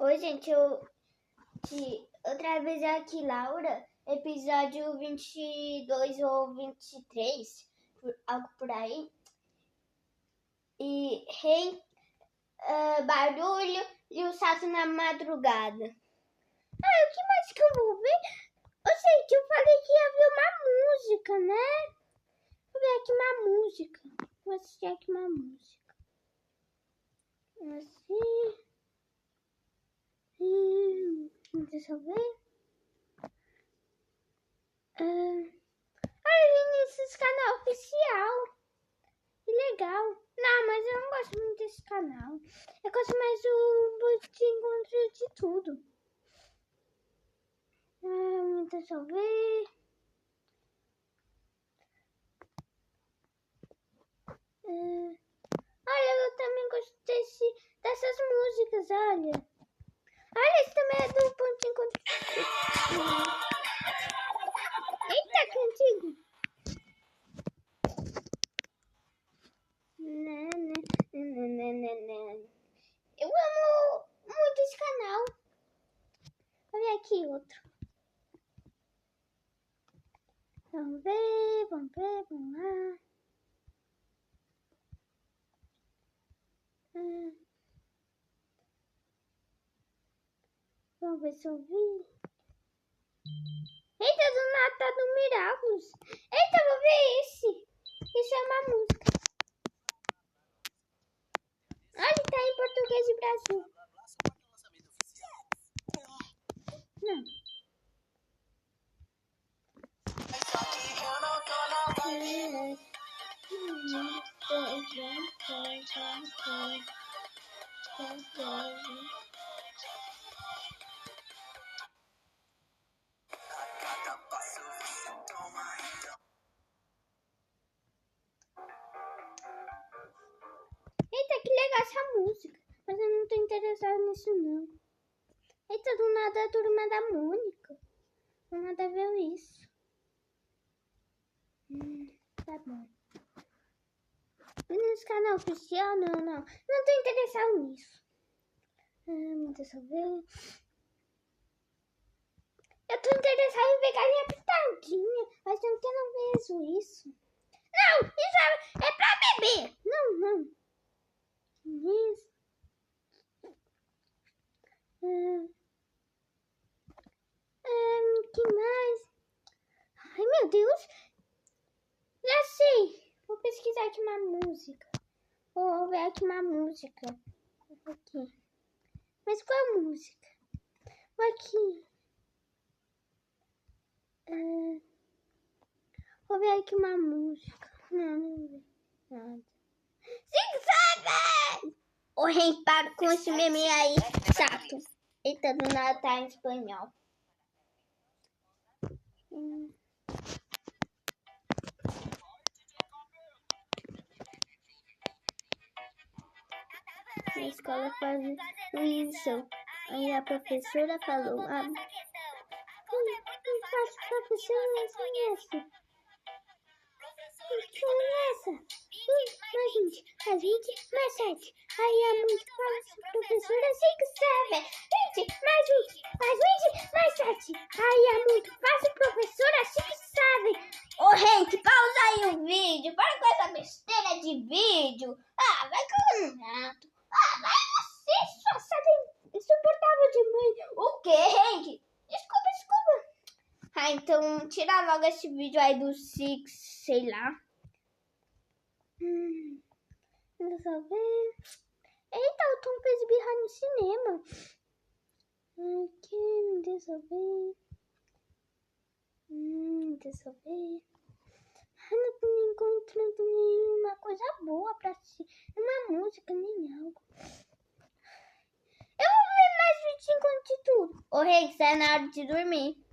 Oi, gente, outra vez aqui, Laura, episódio 22 ou 23, algo por aí. E rei, barulho e o salto na madrugada. O que mais que eu vou ver? Eu sei que eu falei que ia ver uma música, né? Vou ver aqui uma música. Vou assistir aqui uma música. Assim. Deixa eu ver. Olha, Vinícius, canal oficial. Que legal. Não, mas eu não gosto muito desse canal. Eu gosto mais do de encontro de tudo. Deixa eu ver. Olha, eu também gosto dessas músicas, olha. Olha, esse também é do ponto de encontro. Eita, que antigo. Eu amo muito esse canal. Vou ver aqui outro. Vamos ver, vamos lá. Vamos ver se eu vi. Eita, do nada do Miraculous. Eita, vou ver esse. Isso é uma música. Olha, tá em português e Brasil. Não. Eita, que legal essa música. Mas eu não tô interessada nisso, não. Eita, do nada a turma da Mônica. Do nada viu isso. Tá bom. Nesse canal oficial, não. Não tô interessado nisso. Deixa eu ver. Eu tô interessada em ver Galinha Pitadinha. Faz tempo que eu não vejo isso. Não, isso é pra beber. Não. Isso. Que mais? Ai, meu Deus. Já sei. Vou pesquisar aqui uma música. Vou ver aqui uma música. Aqui. Mas qual música? Vou aqui. Vou ver aqui uma música. Não vi nada. Zig-Zag! O rei para com esse meme aí. Chato. Eita, do nada tá em espanhol. Na escola fazem isso. Aí a professora falou: não faço, professora, essa. Mais 20, mais 7. Aí é muito fácil, professora, Zig-Zag. 20, mais 20, mais 7. Aí é muito fácil, professora, Zig-Zag. Ô, gente, pausa aí o vídeo. Para com essa besteira de vídeo. Vai com o gato. Vai você, sua sada insuportável de mãe. O quê, gente? Desculpa. Então tira logo esse vídeo aí do Six, sei lá. Deixa eu ver. Eita, o Tom fez birra no cinema. Aqui, deixa eu ver. Não tô encontrando nenhuma coisa boa pra assistir. Uma música, nem algo. Eu vou ver mais vídeos enquanto de tudo. Ô, Rei, sai na hora de dormir.